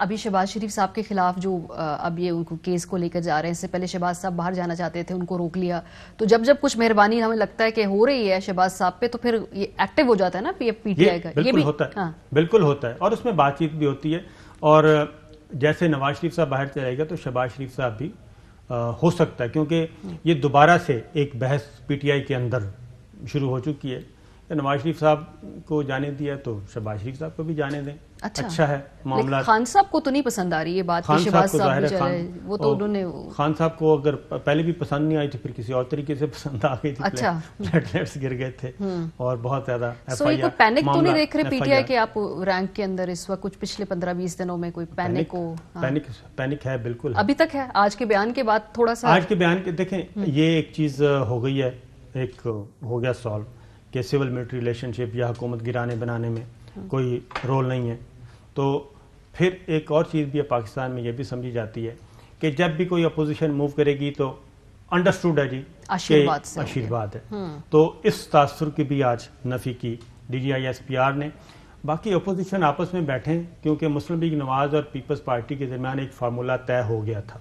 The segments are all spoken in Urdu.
ابھی شہباز شریف صاحب کے خلاف جو اب یہ ان کو کیس کو لے کر جا رہے ہیں، اس سے پہلے شہباز صاحب باہر جانا چاہتے تھے، ان کو روک لیا. تو جب کچھ مہربانی ہمیں لگتا ہے کہ ہو رہی ہے شہباز صاحب پہ، تو پھر یہ ایکٹیو ہو جاتا ہے نا پی ٹی آئی کا. بالکل ہوتا ہے، بالکل ہوتا ہے، اور اس میں بات چیت بھی ہوتی ہے. اور جیسے نواز شریف صاحب باہر چلے گا تو شہباز شریف صاحب بھی ہو سکتا ہے، کیونکہ یہ دوبارہ سے ایک بحث پی ٹی آئی کے اندر شروع ہو چکی ہے. نواز شریف صاحب کو جانے دیا تو شہباز شریف صاحب کو بھی جانے دیں. اچھا ہے معاملہ. خان صاحب کو تو نہیں پسند آ رہی یہ بات کہ شہباز صاحب بھی چلے، وہ تو انہوں نے خان صاحب کو اگر پہلے بھی پسند نہیں آئی تھی، پھر کسی اور طریقے سے پسند آ گئی تھی. پلیٹلیٹس گر گئے تھے اور بہت زیادہ پینک تو نہیں دیکھ رہے پی ٹی آئی کے آپ رینک کے اندر اس وقت؟ کچھ پچھلے 15-20 دنوں میں کوئی پینک ہے؟ بالکل ابھی تک ہے. آج کے بیان کے بعد تھوڑا سا، آج کے بیان کے دیکھیں، یہ ایک چیز ہو گئی ہے، ایک ہو گیا سالو کہ سول ملٹری ریلیشن شپ یا حکومت گرانے بنانے میں کوئی رول نہیں ہے. تو پھر ایک اور چیز بھی ہے پاکستان میں، یہ بھی سمجھی جاتی ہے کہ جب بھی کوئی اپوزیشن موو کرے گی تو انڈرسٹوڈ ہے جی کہ آشیرواد ہے. تو اس تاثر کی بھی آج نفی کی D G I S P R نے. باقی اپوزیشن آپس میں بیٹھیں، کیونکہ مسلم لیگ نواز اور پیپلز پارٹی کے درمیان ایک فارمولہ طے ہو گیا تھا.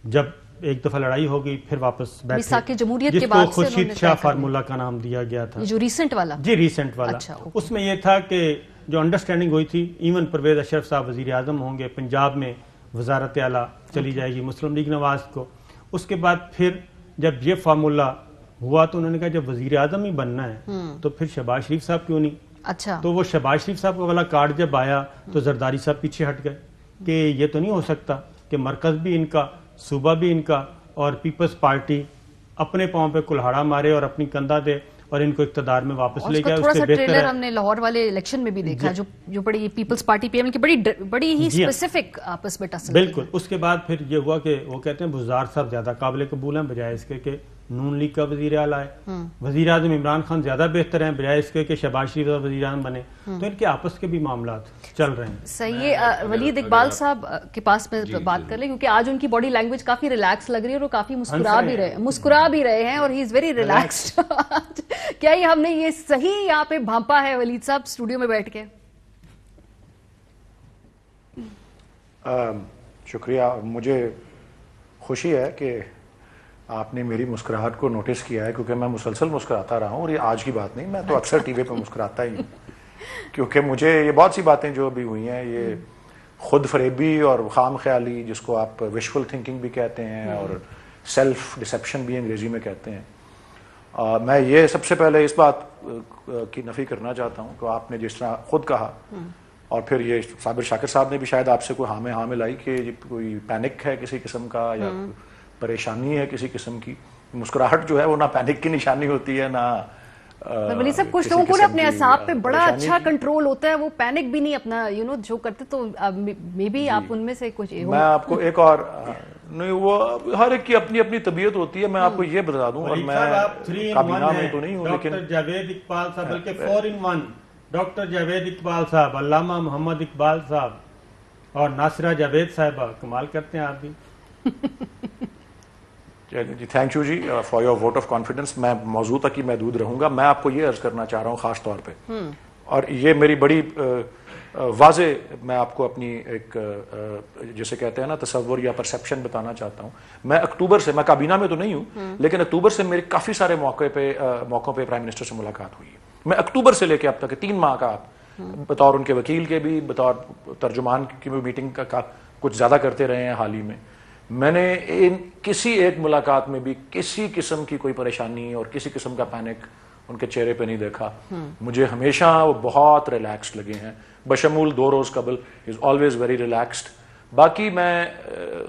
جب ایک دفعہ لڑائی ہو گئی پھر واپس بیٹھے، جمہوریت جس کو خورشید شاہ فارمولہ کا نام دیا گیا تھا، جو ریسنٹ والا. جی ریسنٹ والا. اس میں یہ تھا کہ جو انڈرسٹینڈنگ ہوئی تھی، ایون پرویز اشرف صاحب وزیر اعظم ہوں گے، پنجاب میں وزارت اعلیٰ چلی جائے گی مسلم لیگ نواز کو. اس کے بعد پھر جب یہ فارمولہ ہوا تو انہوں نے کہا جب وزیر اعظم ہی بننا ہے تو پھر شہباز شریف صاحب کیوں نہیں. اچھا، تو وہ شہباز شریف صاحب کا والا کارڈ جب آیا تو زرداری صاحب پیچھے ہٹ گئے کہ یہ تو نہیں ہو سکتا کہ مرکز بھی ان کا، صوبہ بھی ان کا، اور پیپلز پارٹی اپنے پاؤں پہ کلہاڑا مارے اور اپنی کندھا دے اور ان کو اقتدار میں واپس لے گیا. تھوڑا سا ٹریلر ہم نے لاہور والے الیکشن میں بھی دیکھا، جو بڑی پیپلز پارٹی پی ایم کی بڑی ہی اسپیسیفک آپس میں ٹسل. بالکل. اس کے بعد پھر یہ ہوا کہ وہ کہتے ہیں بزدار صاحب زیادہ قابل قبول ہیں بجائے اس کے کہ نون لیگ کا وزیر اعلیٰ ہے. وزیر اعظم عمران خان زیادہ بہتر ہیں بجائے اس کے کہ شہباز شریف وزیر اعظم بنے. تو ان کے آپس کے بھی معاملات چل رہے ہیں. صحیح ہے. ولید اقبال صاحب کے پاس میں بات کر لیں، کیونکہ آج ان کی باڈی لینگویج کافی ریلیکس لگ رہی ہے اور وہ کافی مسکرا بھی رہے ہیں اور ہی از ویری ریلیکسڈ. کیا یہ ہم نے یہ صحیح یہاں پہ بھانپا ہے ولید صاحب اسٹوڈیو میں بیٹھ کے؟ شکریہ. مجھے خوشی ہے کہ آپ نے میری مسکراہٹ کو نوٹس کیا ہے، کیونکہ میں مسلسل مسکراتا رہا ہوں اور یہ آج کی بات نہیں، میں تو اکثر ٹی وی پہ مسکراتا ہی ہوں. کیونکہ مجھے یہ بہت سی باتیں جو ابھی ہوئی ہیں، یہ خود فریبی اور خام خیالی، جس کو آپ وشفل تھنکنگ بھی کہتے ہیں اور سیلف ڈسیپشن بھی انگریزی میں کہتے ہیں. میں یہ سب سے پہلے اس بات کی نفی کرنا چاہتا ہوں کہ آپ نے جس طرح خود کہا، اور پھر یہ صابر شاکر صاحب نے بھی شاید آپ سے کوئی ہاں میں لائی کہ کوئی پینک ہے کسی قسم کا یا پریشانی ہے کسی قسم کی. مسکراہٹ جو ہے وہ نہ پینک کی نشانی ہوتی ہے، نہ ولی صاحب کچھ لوگوں کو اپنے اعصاب پہ بڑا اچھا کنٹرول ہوتا ہے، وہ پینک بھی نہیں اپنا جو کرتے. تو مے بی آپ ان میں سے کچھ. میں آپ کو ایک اور نہیں، وہ ہر ایک کی اپنی اپنی طبیعت ہوتی ہے. میں آپ کو یہ بتا دوں، اور میں کابینہ میں تو نہیں ہوں، لیکن ڈاکٹر جاوید اقبال صاحب بلکہ 4 in 1، ڈاکٹر جاوید اقبال صاحب، علامہ محمد اقبال صاحب اور ناصرہ جاوید صاحبہ. کمال کرتے ہیں آپ بھی. جی تھینک یو جی for your vote of confidence. میں موضوع تک ہی محدود رہوں گا. میں آپ کو یہ عرض کرنا چاہ رہا ہوں خاص طور پہ، اور یہ میری بڑی واضح، میں آپ کو اپنی ایک جسے کہتے ہیں نا تصور یا پرسیپشن بتانا چاہتا ہوں. میں اکتوبر سے، میں کابینہ میں تو نہیں ہوں، لیکن اکتوبر سے میرے کافی سارے موقعوں پہ پرائم منسٹر سے ملاقات ہوئی ہے. میں اکتوبر سے لے کے اب تک 3 ماہ کا، آپ بطور ان کے وکیل کے بھی، بطور ترجمان کی بھی میٹنگ کا کچھ زیادہ کرتے رہے ہیں حال ہی میں. میں نے کسی ایک ملاقات میں بھی کسی قسم کی کوئی پریشانی اور کسی قسم کا پینک ان کے چہرے پہ نہیں دیکھا. مجھے ہمیشہ وہ بہت ریلیکسڈ لگے ہیں، بشمول 2 روز قبل از آلویز ویری ریلیکسڈ. باقی میں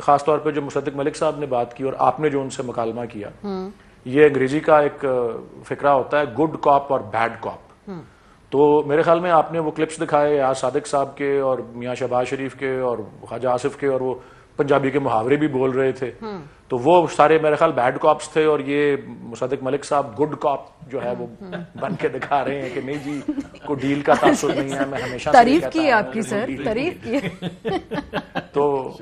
خاص طور پہ جو مصدق ملک صاحب نے بات کی اور آپ نے جو ان سے مکالمہ کیا، یہ انگریزی کا ایک فقرہ ہوتا ہے گڈ کاپ اور بیڈ کاپ. تو میرے خیال میں آپ نے وہ کلپس دکھائے یار صادق صاحب کے اور میاں شہباز شریف کے اور خواجہ آصف کے، اور وہ پنجابی کے محاورے بھی بول رہے تھے، تو وہ سارے میرے خیال بیڈ کاپس تھے. اور یہ مصدق ملک صاحب گڈ کاپ جو ہے وہ بن کے دکھا رہے ہیں کہ نہیں جی کوئی ڈیل کا تاثر نہیں ہے. میں ہمیشہ تعریف کی آپ کی سر، تعریف کی. تو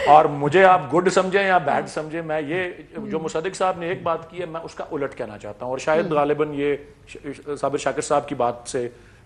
اور مجھے آپ گڈ سمجھیں یا بیڈ سمجھیں، میں یہ جو مصدق صاحب نے ایک بات کی ہے میں اس کا الٹ کہنا چاہتا ہوں، اور شاید غالباً یہ صابر شاکر صاحب کی بات سے